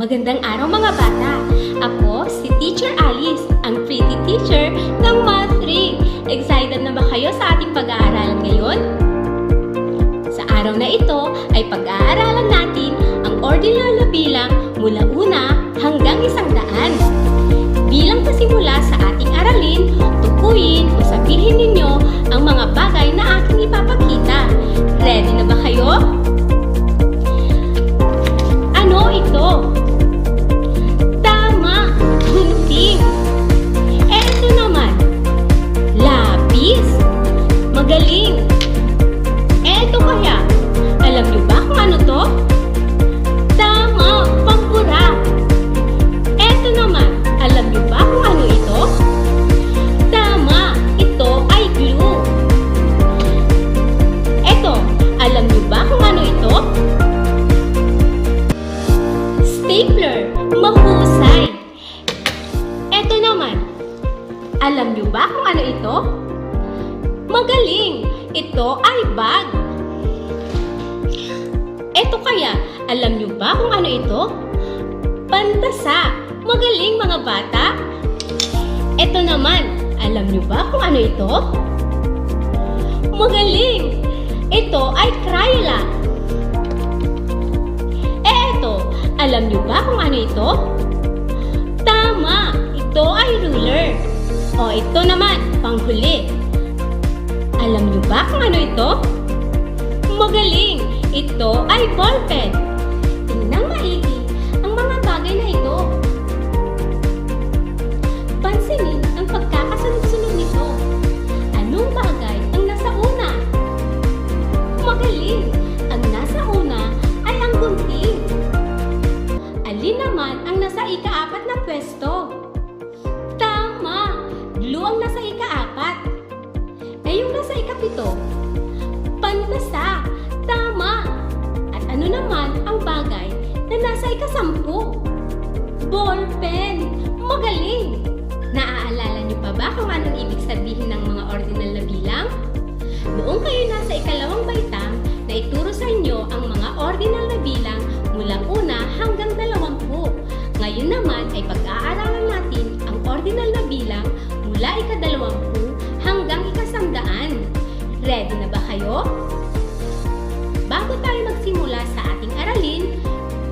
Magandang araw mga bata! Ako si Teacher Alice, ang pretty teacher ng Math 3. Excited na ba kayo sa ating pag-aaralan ngayon? Sa araw na ito ay pag-aaralan natin ang ordinal na bilang mula una hanggang 100. Bilang pasimula sa ating aralin, tukuyin o sabihin ninyo ang mga bagay na aking ipapakita. Ready na ba kayo? Ano ito? Tama! Gunting! Eto naman, lapis! Magaling! Eto kaya, alam niyo ba kung ano to? Tama! Pambura! Eto naman, alam niyo ba kung ano ito? Tama! Ito ay glue! Eto, alam niyo ba kung ano ito? Stapler, mahusay. Eto naman, alam niyo ba kung ano ito? Magaling! Ito ay bag. Eto kaya, alam niyo ba kung ano ito? Pantasa. Magaling mga bata. Eto naman, alam niyo ba kung ano ito? Magaling! Ito ay Crayola. Alam niyo ba kung ano ito? Tama! Ito ay ruler. O ito naman, panghuli. Alam niyo ba kung ano ito? Magaling! Ito ay ballpen. Tingnan maigi ang mga bagay na ito. Pansinin ang pagkakasunod-sunod nito. Anong bagay ang nasa una? Magaling! Ang nasa una ay ang gunting. Alin naman ang nasa ika-4 na pwesto? Tama! Glue ang nasa ika-4. Yung nasa ika-7? Pantasa! Tama! At ano naman ang bagay na nasa ika-10? Ballpen! Magaling! Naaalala niyo pa ba kung anong ibig sabihin ng mga ordinal na bilang? Noong kayo nasa ika-2 baitang, na ituro sa inyo ang mga ordinal na bilang mula una hanggang 20. Ngayon naman ay pag-aaralan natin ang ordinal na bilang mula ika-20 hanggang ika-100. Ready na ba kayo? Bago tayo magsimula sa ating aralin,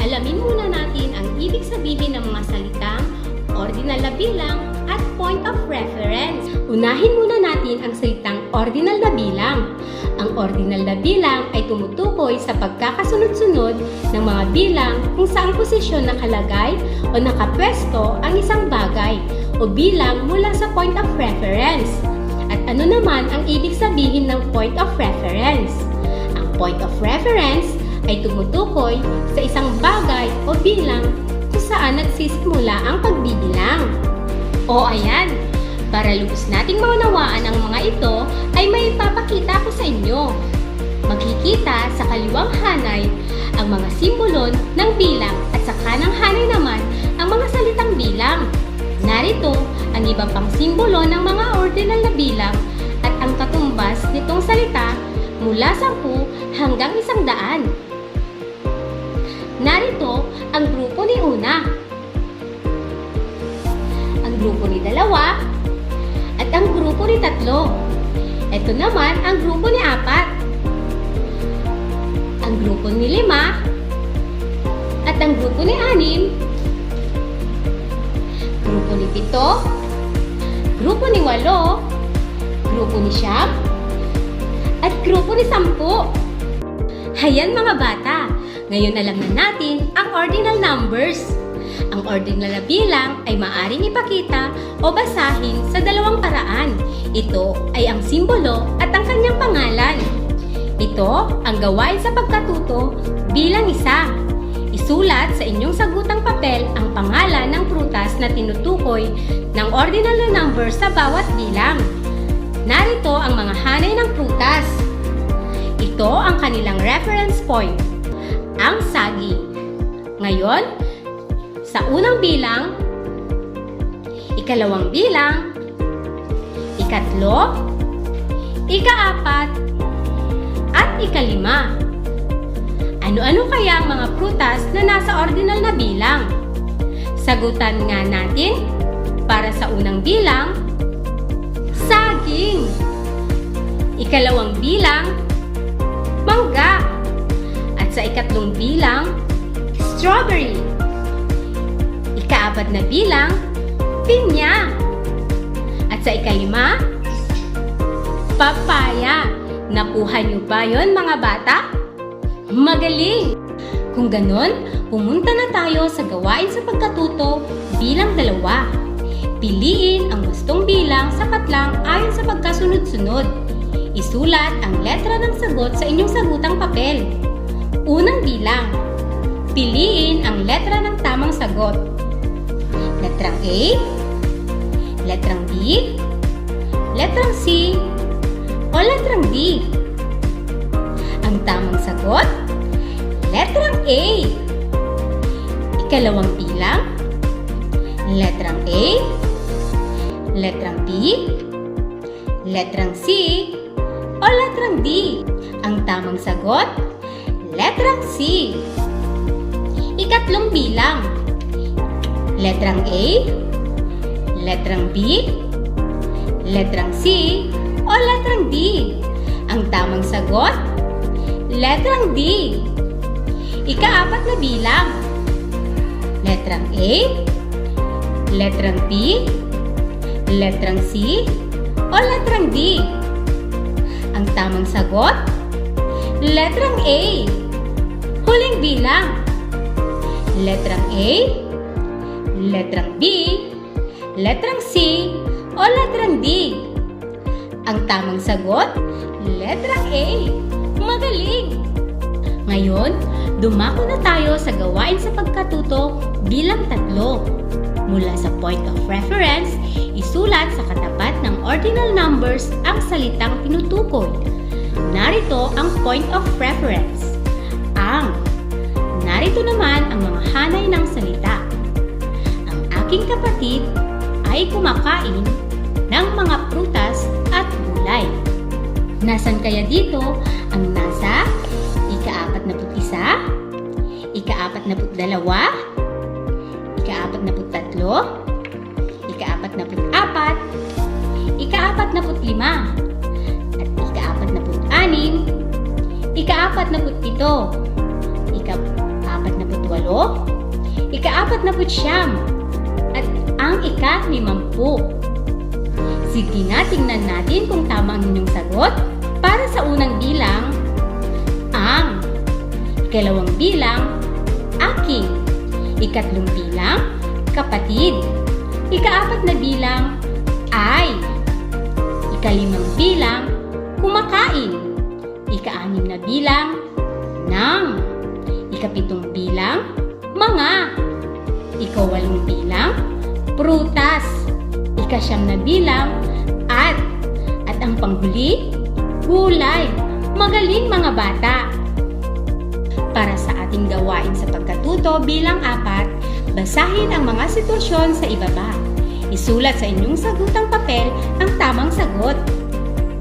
alamin muna natin ang ibig sabihin ng mga salitang ordinal na bilang at point of reference. Unahin muna natin ang salitang ordinal na bilang. Ang ordinal na bilang ay tumutukoy sa pagkakasunod-sunod ng mga bilang kung saang posisyon nakalagay o nakapwesto ang isang bagay o bilang mula sa point of reference. At ano naman ang ibig sabihin ng point of reference? Ang point of reference ay tumutukoy sa isang bagay o bilang kung saan nagsisimula ang pagbibilang. O ayan, para lubos nating maunawaan ang mga ito, ay may ipapakita ko sa inyo. Makikita sa kaliwang hanay ang mga simbolo ng bilang at sa kanang hanay naman ang mga salitang bilang. Narito ang iba pang simbolo ng mga ordinal na bilang at ang katumbas nitong salita mula 10 hanggang 100. Narito ang grupo ni una, ang grupo ni 2, at ang grupo ni 3. Ito naman ang grupo ni 4, ang grupo ni 5, at ang grupo ni 6, grupo ni 7, grupo ni 8, grupo ni 9, at grupo ni 10. Hayan mga bata, ngayon alam na natin ang ordinal numbers. Ang ordinal na bilang ay maaaring ipakita o basahin sa dalawang paraan. Ito ay ang simbolo at ang kanyang pangalan. Ito ang gawain sa pagkatuto bilang isa. Isulat sa inyong sagutang papel ang pangalan ng prutas na tinutukoy ng ordinal na number sa bawat bilang. Narito ang mga hanay ng prutas. Ito ang kanilang reference point, ang saging. Ngayon, sa unang bilang, ikalawang bilang, ikatlo, ika-4, at ika-5. Ano-ano kaya ang mga prutas na nasa ordinal na bilang? Sagutan nga natin para sa unang bilang, saging. Ikalawang bilang, mangga. At sa ikatlong bilang, strawberry. Ikaapat na bilang, pinya. At sa ikalima, papaya. Nakuha niyo ba yon mga bata? Magaling! Kung ganon, pumunta na tayo sa gawain sa pagkatuto bilang 2. Piliin ang gustong bilang sapat lang ayon sa pagkasunod-sunod. Isulat ang letra ng sagot sa inyong sagutang papel. Unang bilang. Piliin ang letra ng tamang sagot. Letrang A, letrang B, letrang C, o letrang D. Ang tamang sagot, letrang A. Ikalawang bilang, letrang A, letrang B, letrang C, o letrang D. Ang tamang sagot, letrang C. Ikatlong bilang, letrang A, letrang B, letrang C, o letrang D. Ang tamang sagot, letrang D. Ikaapat na bilang, letrang A, letrang B, letrang C, o letrang D. Ang tamang sagot, letrang A. Huling bilang, letrang A, letrang B, letrang C, o letrang D. Ang tamang sagot, letrang A. Magaling! Ngayon, dumako na tayo sa gawain sa pagkatuto bilang 3. Mula sa point of reference, isulat sa katapat ng ordinal numbers ang salitang tinutukoy. Narito ang point of reference. Ang. Narito naman ang mga hanay ng salita. Ang aking kapatid ay kumakain ng mga prutas at gulay. Nasaan kaya dito ang nasa ika-41, ika-42, ika-43, ika-44, ika-45, at ika-46, ika-47, ika-48, ika-49, at ang ika-50. Sige na, tingnan natin kung tama ang inyong sagot. Para sa unang bilang, ang. Ikalawang bilang, aking. Ikatlong bilang, kapatid. Ika-4 na bilang, ay. Ika-5 bilang, kumakain. Ika-6 na bilang, nang. Ika-7 bilang, mga. Ika-8 bilang, prutas. Ika-9 na bilang, at ang panghuli, gulay. Magaling mga bata! Para sa ating gawain sa pagkatuto bilang 4, basahin ang mga sitwasyon sa ibaba. Isulat sa inyong sagutang papel ang tamang sagot.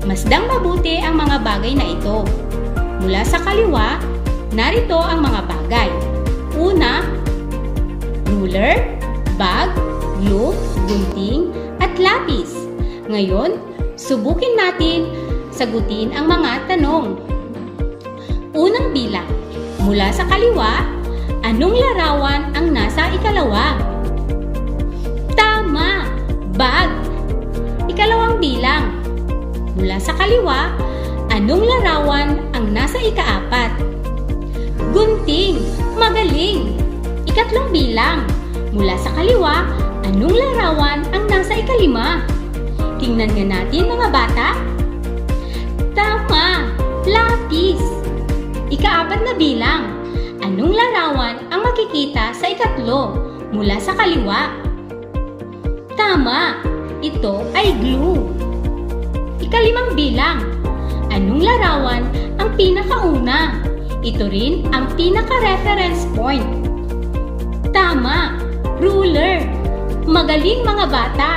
Masdang mabuti ang mga bagay na ito. Mula sa kaliwa, narito ang mga bagay. Una, ruler, bag, glue, gunting, at lapis. Ngayon, subukin natin sagutin ang mga tanong. Unang bilang, mula sa kaliwa, anong larawan ang nasa ikalawa? Tama! Bag! Ikalawang bilang, mula sa kaliwa, anong larawan ang nasa ika-4? Gunting! Magaling! Ikatlong bilang, mula sa kaliwa, anong larawan ang nasa ika-5? Tingnan nga natin mga bata. Tama! Lapis! Ika-4 na bilang, anong larawan ang makikita sa ika-3 mula sa kaliwa? Tama! Ito ay glue. Ika-5 bilang, anong larawan ang pinakauna? Ito rin ang pinaka-reference point. Tama! Ruler! Magaling mga bata!